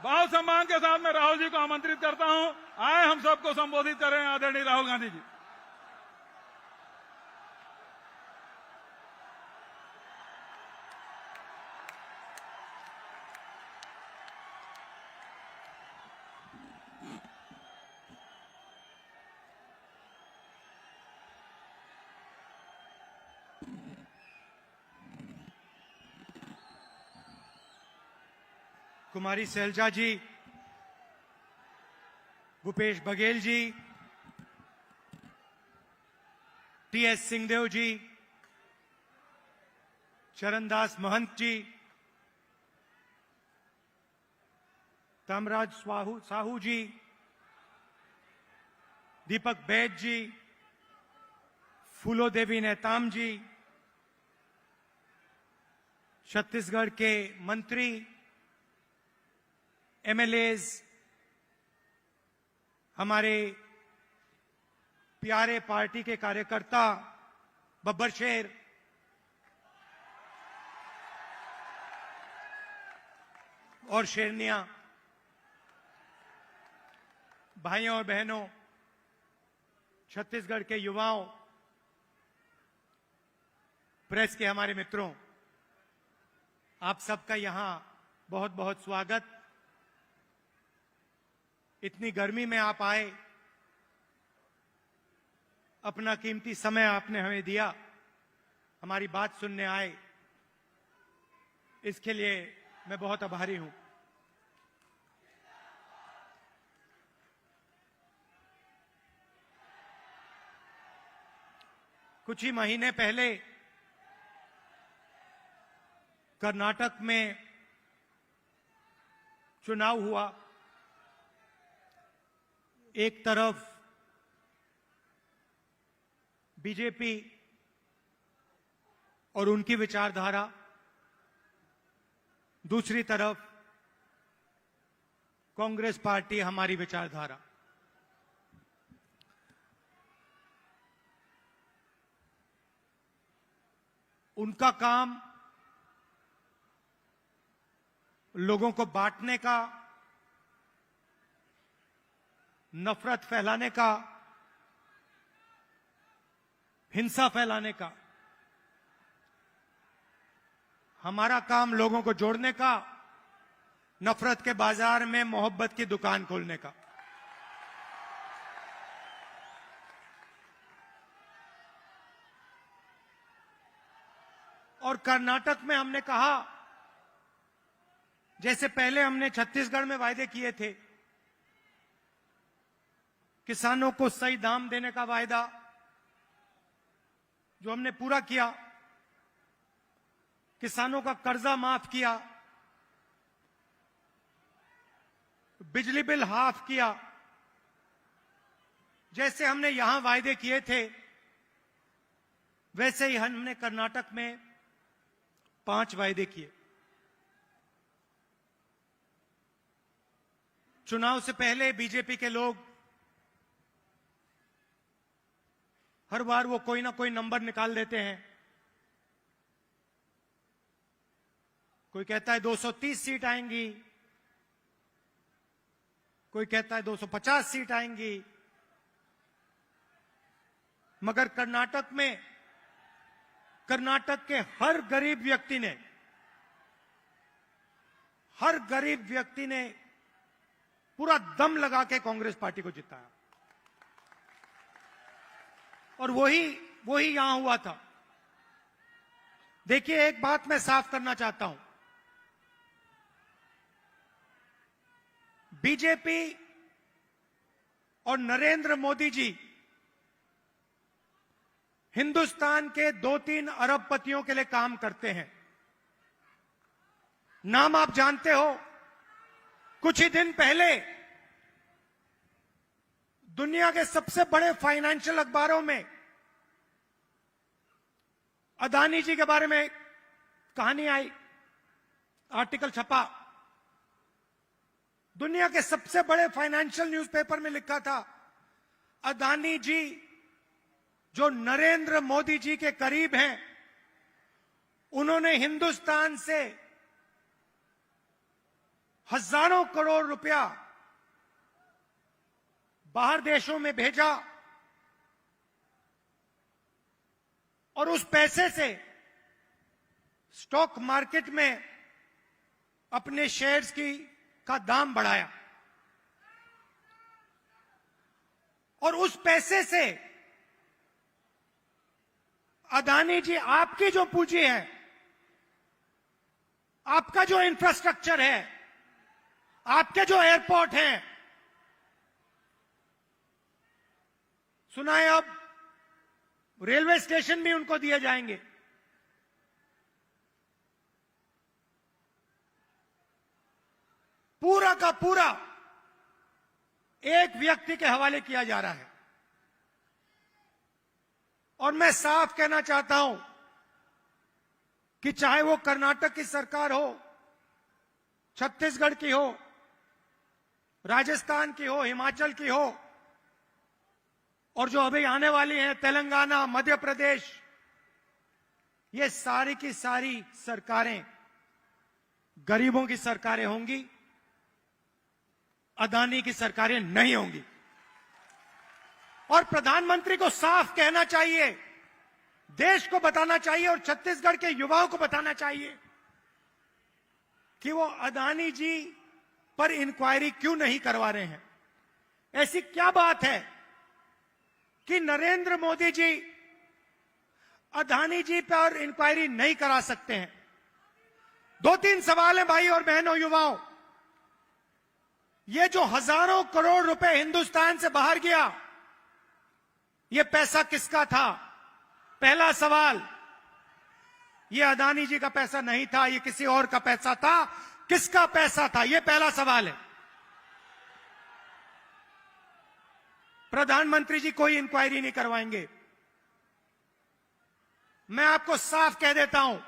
भाव सम्मान के साथ मैं राहुल जी को आमंत्रित करता हूं, आए हम सबको संबोधित करें आदरणीय राहुल गांधी जी। कुमारी सैलजा जी, भूपेश बघेल जी, टीएस सिंहदेव जी, चरणदास महंत जी, तमराज साहू जी, दीपक बैद जी, फूलो देवी नेताम जी, छत्तीसगढ़ के मंत्री, एमएलएज, हमारे प्यारे पार्टी के कार्यकर्ता, बब्बर शेर, और शेरनिया, भाइयों और बहनों, छत्तीसगढ़ के युवाओं, प्रेस के हमारे मित्रों, आप सबका यहां बहुत बहुत स्वागत। इतनी गर्मी में आप आए, अपना कीमती समय आपने हमें दिया, हमारी बात सुनने आए, इसके लिए मैं बहुत आभारी हूं। कुछ ही महीने पहले कर्नाटक में चुनाव हुआ। एक तरफ बीजेपी और उनकी विचारधारा, दूसरी तरफ कांग्रेस पार्टी, हमारी विचारधारा। उनका काम लोगों को बांटने का, नफरत फैलाने का, हिंसा फैलाने का। हमारा काम लोगों को जोड़ने का, नफरत के बाजार में मोहब्बत की दुकान खोलने का। और कर्नाटक में हमने कहा, जैसे पहले हमने छत्तीसगढ़ में वायदे किए थे, किसानों को सही दाम देने का वायदा जो हमने पूरा किया, किसानों का कर्जा माफ किया, बिजली बिल हाफ किया, जैसे हमने यहां वायदे किए थे, वैसे ही हमने कर्नाटक में 5 वायदे किए। चुनाव से पहले बीजेपी के लोग हर बार वो कोई ना कोई नंबर निकाल देते हैं। कोई कहता है 230 सीट आएंगी, कोई कहता है 250 सीट आएंगी, मगर कर्नाटक में, कर्नाटक के हर गरीब व्यक्ति ने पूरा दम लगा के कांग्रेस पार्टी को जिताया। और वही यहां हुआ था। देखिए, एक बात मैं साफ करना चाहता हूं, बीजेपी और नरेंद्र मोदी जी हिंदुस्तान के 2-3 अरबपतियों के लिए काम करते हैं। नाम आप जानते हो। कुछ ही दिन पहले दुनिया के सबसे बड़े फाइनेंशियल अखबारों में अदानी जी के बारे में कहानी आई, आर्टिकल छपा। दुनिया के सबसे बड़े फाइनेंशियल न्यूज़पेपर में लिखा था, अदानी जी जो नरेंद्र मोदी जी के करीब हैं, उन्होंने हिंदुस्तान से हजारों करोड़ रुपया बाहर देशों में भेजा और उस पैसे से स्टॉक मार्केट में अपने शेयर्स का दाम बढ़ाया और उस पैसे से अदानी जी आपकी जो पूंजी है, आपका जो इंफ्रास्ट्रक्चर है, आपके जो एयरपोर्ट हैं, सुना है अब रेलवे स्टेशन भी उनको दिए जाएंगे। पूरा का पूरा एक व्यक्ति के हवाले किया जा रहा है। और मैं साफ कहना चाहता हूं कि चाहे वो कर्नाटक की सरकार हो, छत्तीसगढ़ की हो, राजस्थान की हो, हिमाचल की हो, और जो अभी आने वाली हैं तेलंगाना, मध्य प्रदेश, ये सारी की सारी सरकारें गरीबों की सरकारें होंगी, अदानी की सरकारें नहीं होंगी। और प्रधानमंत्री को साफ कहना चाहिए, देश को बताना चाहिए और छत्तीसगढ़ के युवाओं को बताना चाहिए कि वो अदानी जी पर इंक्वायरी क्यों नहीं करवा रहे हैं। ऐसी क्या बात है कि नरेंद्र मोदी जी अदानी जी पर इंक्वायरी नहीं करा सकते हैं? दो तीन सवाल हैं भाई और बहनों, युवाओं। ये जो हजारों करोड़ रुपए हिंदुस्तान से बाहर गया, ये पैसा किसका था? पहला सवाल, ये अदानी जी का पैसा नहीं था, ये किसी और का पैसा था। किसका पैसा था? ये पहला सवाल है। प्रधानमंत्री जी कोई इंक्वायरी नहीं करवाएंगे। मैं आपको साफ कह देता हूं,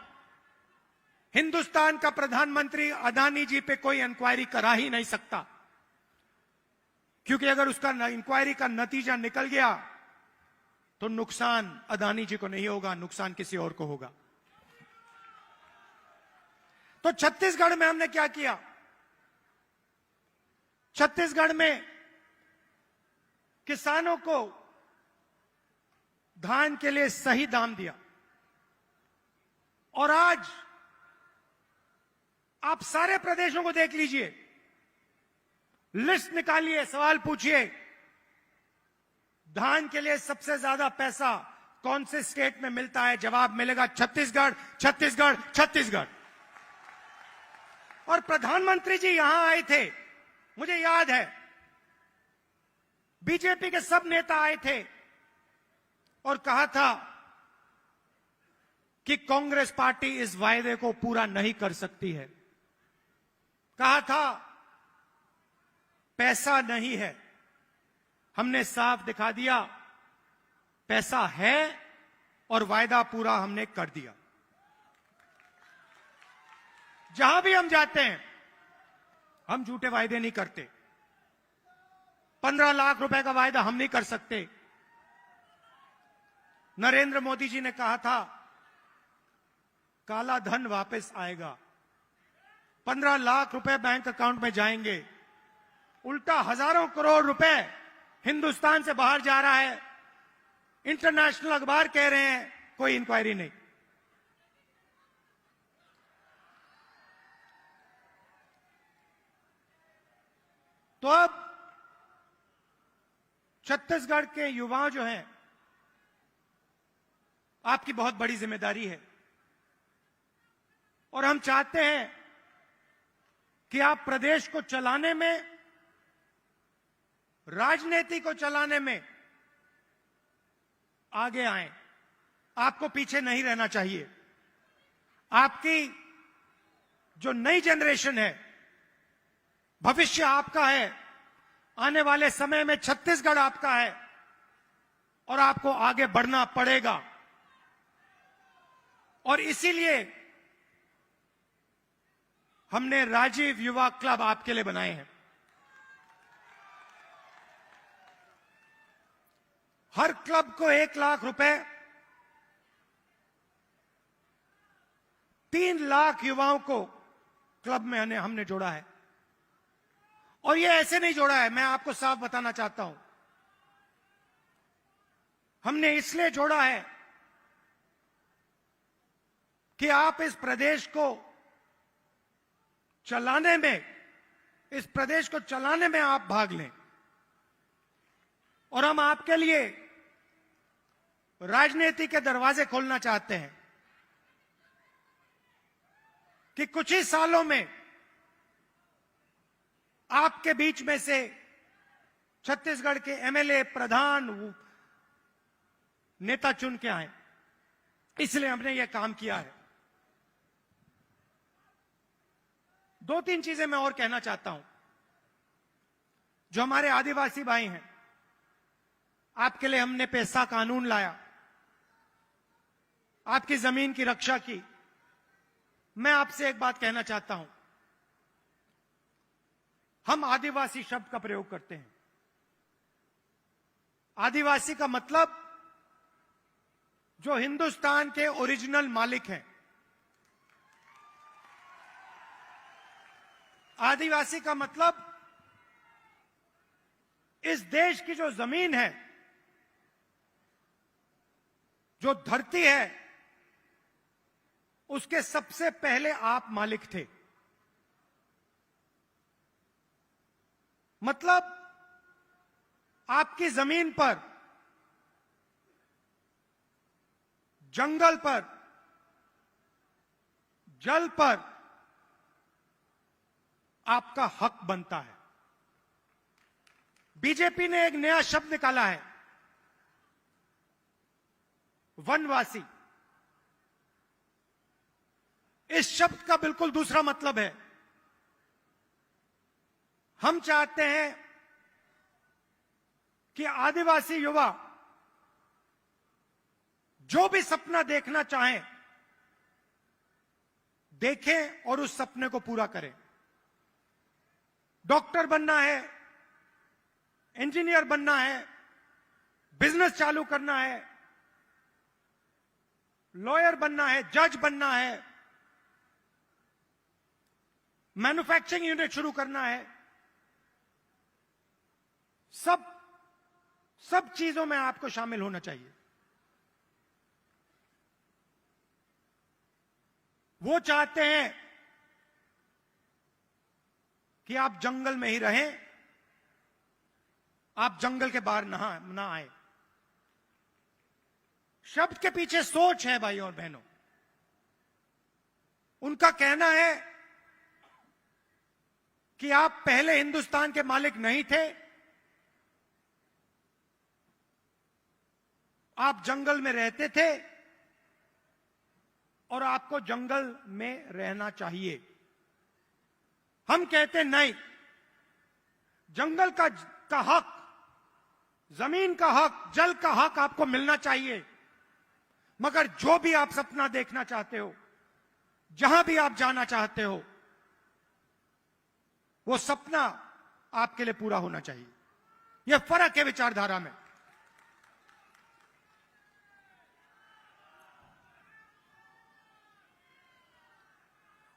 हिंदुस्तान का प्रधानमंत्री अदानी जी पे कोई इंक्वायरी करा ही नहीं सकता, क्योंकि अगर उसका इंक्वायरी का नतीजा निकल गया तो नुकसान अदानी जी को नहीं होगा, नुकसान किसी और को होगा। तो छत्तीसगढ़ में हमने क्या किया? छत्तीसगढ़ में किसानों को धान के लिए सही दाम दिया। और आज आप सारे प्रदेशों को देख लीजिए, लिस्ट निकालिए, सवाल पूछिए, धान के लिए सबसे ज्यादा पैसा कौन से स्टेट में मिलता है? जवाब मिलेगा छत्तीसगढ़, छत्तीसगढ़, छत्तीसगढ़। और प्रधानमंत्री जी यहां आए थे, मुझे याद है, बीजेपी के सब नेता आए थे और कहा था कि कांग्रेस पार्टी इस वायदे को पूरा नहीं कर सकती है। कहा था पैसा नहीं है। हमने साफ दिखा दिया, पैसा है और वायदा पूरा हमने कर दिया। जहां भी हम जाते हैं, हम झूठे वायदे नहीं करते। 15 लाख रुपए का वायदा हम नहीं कर सकते। नरेंद्र मोदी जी ने कहा था काला धन वापस आएगा, 15 लाख रुपए बैंक अकाउंट में जाएंगे। उल्टा हजारों करोड़ रुपए हिंदुस्तान से बाहर जा रहा है। इंटरनेशनल अखबार कह रहे हैं कोई इंक्वायरी नहीं। तो अब छत्तीसगढ़ के युवा जो हैं, आपकी बहुत बड़ी जिम्मेदारी है और हम चाहते हैं कि आप प्रदेश को चलाने में, राजनीति को चलाने में आगे आएं। आपको पीछे नहीं रहना चाहिए। आपकी जो नई जनरेशन है, भविष्य आपका है। आने वाले समय में छत्तीसगढ़ आपका है और आपको आगे बढ़ना पड़ेगा। और इसीलिए हमने राजीव युवा क्लब आपके लिए बनाए हैं। हर क्लब को 1 लाख रुपए, 3 लाख युवाओं को क्लब में हमने जोड़ा है। और ये ऐसे नहीं जोड़ा है, मैं आपको साफ बताना चाहता हूं। हमने इसलिए जोड़ा है कि आप इस प्रदेश को चलाने में, इस प्रदेश को चलाने में आप भाग लें। और हम आपके लिए राजनीति के दरवाजे खोलना चाहते हैं कि कुछ ही सालों में आपके बीच में से छत्तीसगढ़ के एमएलए, प्रधान, नेता चुन के आए। इसलिए हमने यह काम किया है। दो तीन चीजें मैं और कहना चाहता हूं। जो हमारे आदिवासी भाई हैं, आपके लिए हमने पैसा कानून लाया, आपकी जमीन की रक्षा की। मैं आपसे एक बात कहना चाहता हूं। हम आदिवासी शब्द का प्रयोग करते हैं। आदिवासी का मतलब जो हिंदुस्तान के ओरिजिनल मालिक हैं। आदिवासी का मतलब इस देश की जो जमीन है, जो धरती है, उसके सबसे पहले आप मालिक थे। मतलब आपकी जमीन पर, जंगल पर, जल पर आपका हक बनता है। बीजेपी ने एक नया शब्द निकाला है, वनवासी। इस शब्द का बिल्कुल दूसरा मतलब है। हम चाहते हैं कि आदिवासी युवा जो भी सपना देखना चाहें, देखें और उस सपने को पूरा करें। डॉक्टर बनना है, इंजीनियर बनना है, बिजनेस चालू करना है, लॉयर बनना है, जज बनना है, मैन्युफैक्चरिंग यूनिट शुरू करना है, सब चीजों में आपको शामिल होना चाहिए। वो चाहते हैं कि आप जंगल में ही रहें, आप जंगल के बाहर ना आए। शब्द के पीछे सोच है भाई और बहनों। उनका कहना है कि आप पहले हिंदुस्तान के मालिक नहीं थे, आप जंगल में रहते थे और आपको जंगल में रहना चाहिए। हम कहते नहीं, जंगल का हक, जमीन का हक, जल का हक आपको मिलना चाहिए। मगर जो भी आप सपना देखना चाहते हो, जहां भी आप जाना चाहते हो, वो सपना आपके लिए पूरा होना चाहिए। यह फर्क है विचारधारा में।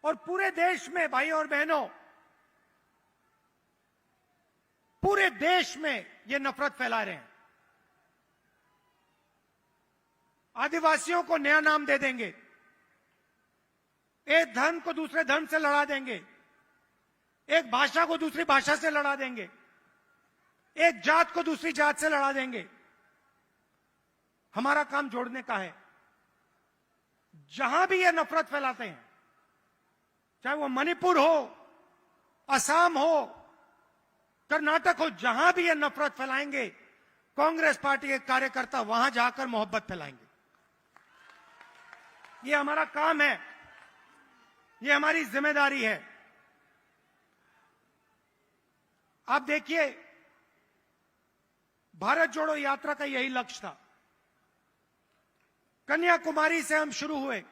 और पूरे देश में भाई और बहनों, पूरे देश में ये नफरत फैला रहे हैं। आदिवासियों को नया नाम दे देंगे, एक धर्म को दूसरे धर्म से लड़ा देंगे, एक भाषा को दूसरी भाषा से लड़ा देंगे, एक जात को दूसरी जात से लड़ा देंगे। हमारा काम जोड़ने का है। जहां भी ये नफरत फैलाते हैं, चाहे वो मणिपुर हो, असम हो, कर्नाटक हो, जहां भी ये नफरत फैलाएंगे, कांग्रेस पार्टी के कार्यकर्ता वहां जाकर मोहब्बत फैलाएंगे। ये हमारा काम है, ये हमारी जिम्मेदारी है। आप देखिए, भारत जोड़ो यात्रा का यही लक्ष्य था। कन्याकुमारी से हम शुरू हुए,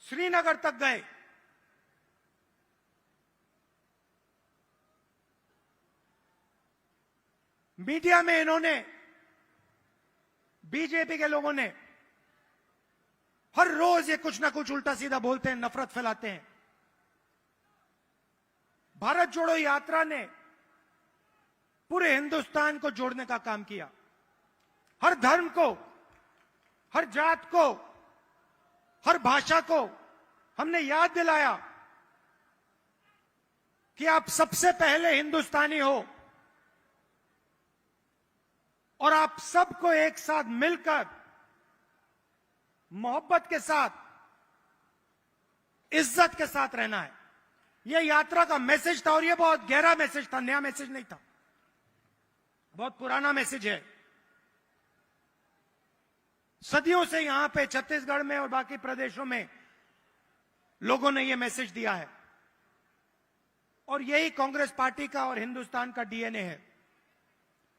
श्रीनगर तक गए, मीडिया में इन्होंने, बीजेपी के लोगों ने हर रोज ये कुछ ना कुछ उल्टा सीधा बोलते हैं, नफरत फैलाते हैं। भारत जोड़ो यात्रा ने पूरे हिंदुस्तान को जोड़ने का काम किया। हर धर्म को, हर जात को, हर भाषा को हमने याद दिलाया कि आप सबसे पहले हिंदुस्तानी हो और आप सबको एक साथ मिलकर मोहब्बत के साथ, इज्जत के साथ रहना है। यह यात्रा का मैसेज था और यह बहुत गहरा मैसेज था, नया मैसेज नहीं था, बहुत पुराना मैसेज है। सदियों से यहां पे छत्तीसगढ़ में और बाकी प्रदेशों में लोगों ने यह मैसेज दिया है और यही कांग्रेस पार्टी का और हिंदुस्तान का डीएनए है।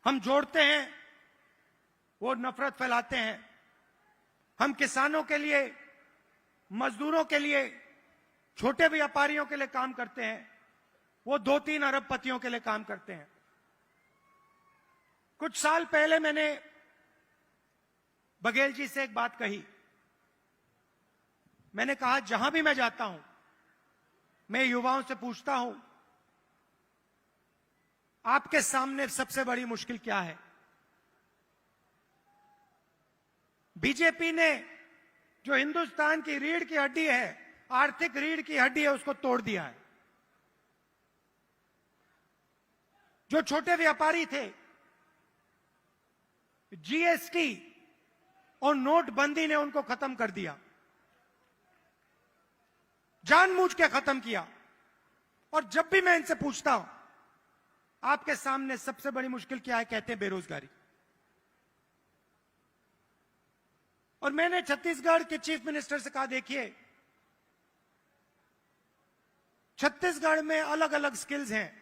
हम जोड़ते हैं, वो नफरत फैलाते हैं। हम किसानों के लिए, मजदूरों के लिए, छोटे व्यापारियों के लिए काम करते हैं, वो 2-3 अरबपतियों के लिए काम करते हैं। कुछ साल पहले मैंने बघेल जी से एक बात कही। मैंने कहा, जहां भी मैं जाता हूं, मैं युवाओं से पूछता हूं, आपके सामने सबसे बड़ी मुश्किल क्या है? बीजेपी ने जो हिंदुस्तान की रीढ़ की हड्डी है, आर्थिक रीढ़ की हड्डी है, उसको तोड़ दिया है। जो छोटे व्यापारी थे, जीएसटी और नोटबंदी ने उनको खत्म कर दिया, जानबूझ के खत्म किया। और जब भी मैं इनसे पूछता हूं, आपके सामने सबसे बड़ी मुश्किल क्या है, कहते हैं बेरोजगारी। और मैंने छत्तीसगढ़ के चीफ मिनिस्टर से कहा, देखिए, छत्तीसगढ़ में अलग अलग स्किल्स हैं,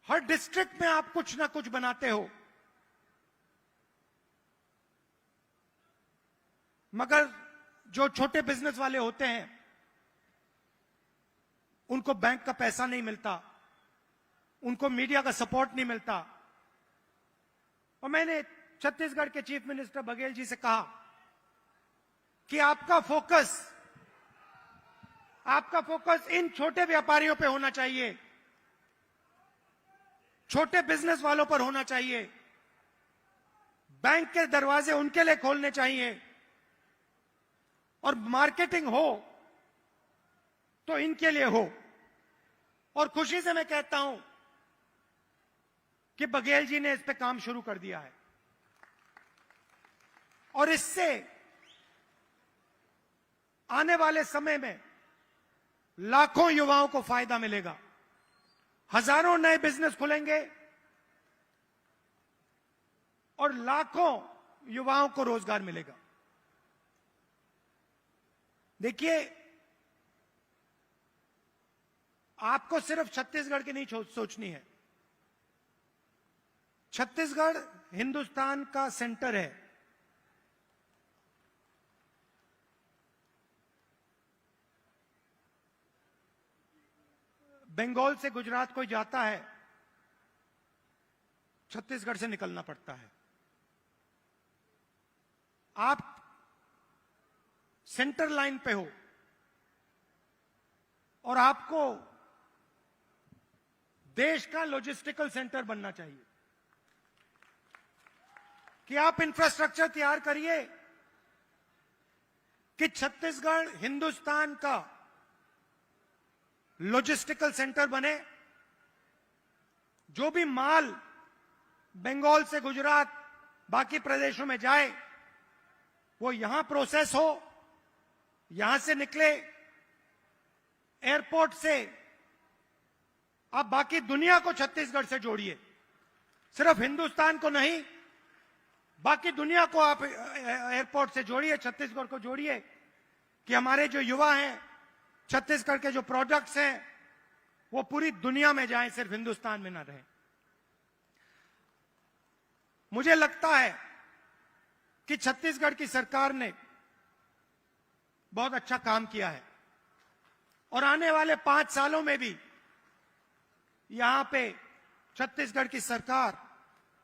हर डिस्ट्रिक्ट में आप कुछ ना कुछ बनाते हो, मगर जो छोटे बिजनेस वाले होते हैं उनको बैंक का पैसा नहीं मिलता, उनको मीडिया का सपोर्ट नहीं मिलता। और मैंने छत्तीसगढ़ के चीफ मिनिस्टर बघेल जी से कहा कि आपका फोकस इन छोटे व्यापारियों पे होना चाहिए, छोटे बिजनेस वालों पर होना चाहिए। बैंक के दरवाजे उनके लिए खोलने चाहिए और मार्केटिंग हो तो इनके लिए हो। और खुशी से मैं कहता हूं कि बघेल जी ने इस पे काम शुरू कर दिया है और इससे आने वाले समय में लाखों युवाओं को फायदा मिलेगा, हजारों नए बिजनेस खुलेंगे और लाखों युवाओं को रोजगार मिलेगा। देखिए, आपको सिर्फ छत्तीसगढ़ की नहीं सोचनी है। छत्तीसगढ़ हिंदुस्तान का सेंटर है। बंगाल से गुजरात कोई जाता है, छत्तीसगढ़ से निकलना पड़ता है। आप सेंटर लाइन पे हो और आपको देश का लॉजिस्टिकल सेंटर बनना चाहिए कि आप इंफ्रास्ट्रक्चर तैयार करिए कि छत्तीसगढ़ हिंदुस्तान का लॉजिस्टिकल सेंटर बने। जो भी माल बंगाल से गुजरात, बाकी प्रदेशों में जाए, वो यहां प्रोसेस हो, यहां से निकले, एयरपोर्ट से आप बाकी दुनिया को छत्तीसगढ़ से जोड़िए। सिर्फ हिंदुस्तान को नहीं, बाकी दुनिया को आप एयरपोर्ट से जोड़िए, छत्तीसगढ़ को जोड़िए कि हमारे जो युवा हैं, छत्तीसगढ़ के जो प्रोडक्ट्स हैं, वो पूरी दुनिया में जाएं, सिर्फ हिंदुस्तान में ना रहें। मुझे लगता है कि छत्तीसगढ़ की सरकार ने बहुत अच्छा काम किया है और आने वाले 5 सालों में भी यहां पे छत्तीसगढ़ की सरकार,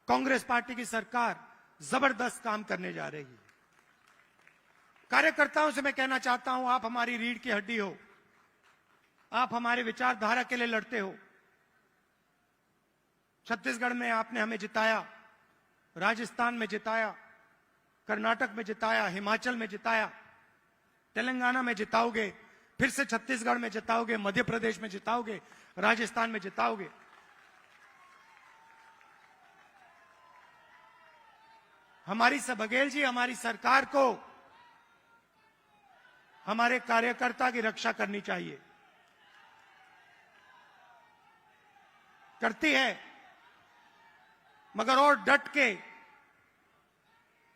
कांग्रेस पार्टी की सरकार जबरदस्त काम करने जा रही है। कार्यकर्ताओं से मैं कहना चाहता हूं, आप हमारी रीढ़ की हड्डी हो, आप हमारे विचारधारा के लिए लड़ते हो। छत्तीसगढ़ में आपने हमें जिताया, राजस्थान में जिताया, कर्नाटक में जिताया, हिमाचल में जिताया, तेलंगाना में जिताओगे, फिर से छत्तीसगढ़ में जिताओगे, मध्य प्रदेश में जिताओगे, राजस्थान में जिताओगे। बघेल जी, हमारी सरकार को हमारे कार्यकर्ता की रक्षा करनी चाहिए, करती है, मगर और डट के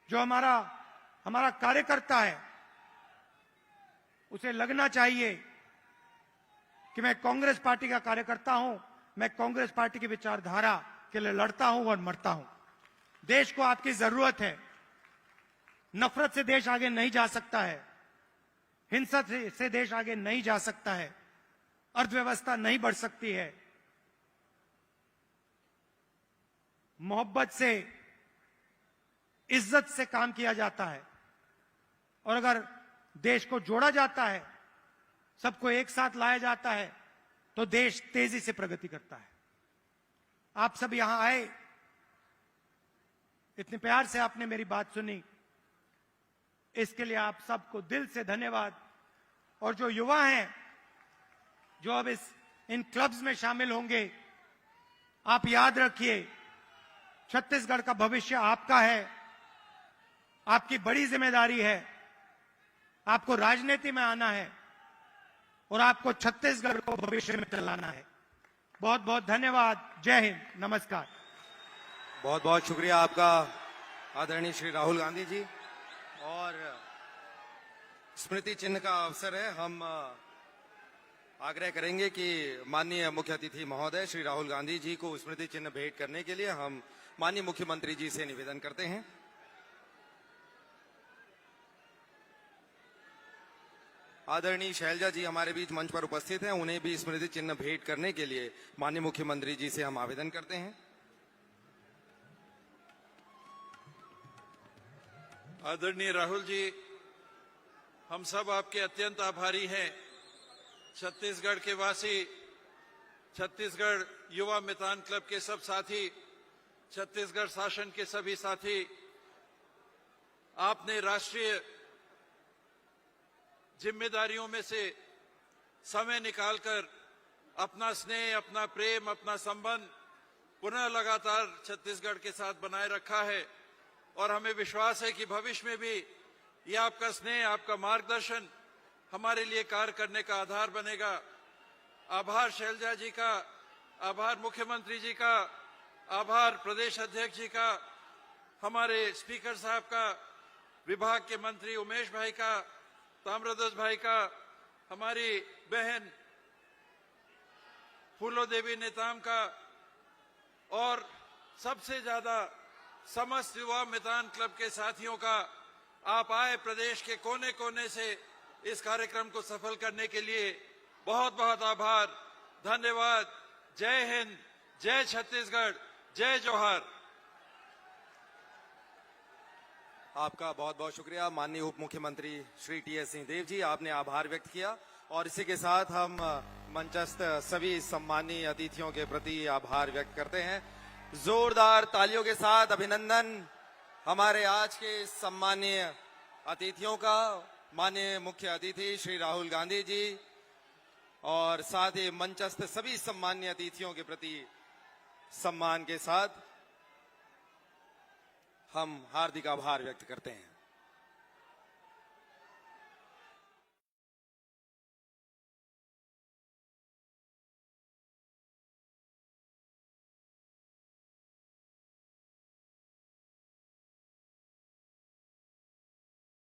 जो हमारा कार्यकर्ता है उसे लगना चाहिए कि मैं कांग्रेस पार्टी का कार्यकर्ता हूं, मैं कांग्रेस पार्टी की विचारधारा के लिए लड़ता हूं और मरता हूं। देश को आपकी जरूरत है। नफरत से देश आगे नहीं जा सकता है, हिंसा से देश आगे नहीं जा सकता है, अर्थव्यवस्था नहीं बढ़ सकती है। मोहब्बत से, इज्जत से काम किया जाता है, और अगर देश को जोड़ा जाता है, सबको एक साथ लाया जाता है, तो देश तेजी से प्रगति करता है। आप सब यहां आए, इतने प्यार से आपने मेरी बात सुनी, इसके लिए आप सबको दिल से धन्यवाद। और जो युवा हैं, जो अब इन क्लब्स में शामिल होंगे, आप याद रखिए, छत्तीसगढ़ का भविष्य आपका है, आपकी बड़ी जिम्मेदारी है। आपको राजनीति में आना है और आपको छत्तीसगढ़ को भविष्य में चलाना है। बहुत बहुत धन्यवाद। जय हिंद, नमस्कार। बहुत बहुत शुक्रिया आपका आदरणीय श्री राहुल गांधी जी। और स्मृति चिन्ह का अवसर है, हम आग्रह करेंगे कि माननीय मुख्य अतिथि महोदय श्री राहुल गांधी जी को स्मृति चिन्ह भेंट करने के लिए हम माननीय मुख्यमंत्री जी से निवेदन करते हैं। आदरणीय शैलजा जी हमारे बीच मंच पर उपस्थित हैं, उन्हें भी स्मृति चिन्ह भेंट करने के लिए माननीय मुख्यमंत्री जी से हम आवेदन करते हैं। आदरणीय राहुल जी, हम सब आपके अत्यंत आभारी हैं। छत्तीसगढ़ के वासी, छत्तीसगढ़ युवा मितान क्लब के सब साथी, छत्तीसगढ़ शासन के सभी साथी, आपने राष्ट्रीय जिम्मेदारियों में से समय निकालकर अपना स्नेह, अपना प्रेम, अपना संबंध पुनः लगातार छत्तीसगढ़ के साथ बनाए रखा है। और हमें विश्वास है कि भविष्य में भी ये आपका स्नेह, आपका मार्गदर्शन हमारे लिए कार्य करने का आधार बनेगा। आभार शैलजा जी का, आभार मुख्यमंत्री जी का, आभार प्रदेश अध्यक्ष जी का, हमारे स्पीकर साहब का, विभाग के मंत्री उमेश भाई का, ताम्रध्वज भाई का, हमारी बहन फूलो देवी नेताम का, और सबसे ज्यादा समस्त युवा मितान क्लब के साथियों का। आप आए प्रदेश के कोने कोने से इस कार्यक्रम को सफल करने के लिए बहुत बहुत आभार, धन्यवाद। जय हिंद, जय छत्तीसगढ़, जय जोहार। आपका बहुत बहुत शुक्रिया माननीय उप मुख्यमंत्री श्री टी.एस. सिंहदेव जी, आपने आभार व्यक्त किया। और इसी के साथ हम मंचस्थ सभी सम्मानीय अतिथियों के प्रति आभार व्यक्त करते हैं। जोरदार तालियों के साथ अभिनंदन हमारे आज के सम्मानीय अतिथियों का, माननीय मुख्य अतिथि श्री राहुल गांधी जी, और साथ ही मंचस्थ सभी सम्मानीय अतिथियों के प्रति सम्मान के साथ हम हार्दिक आभार व्यक्त करते हैं।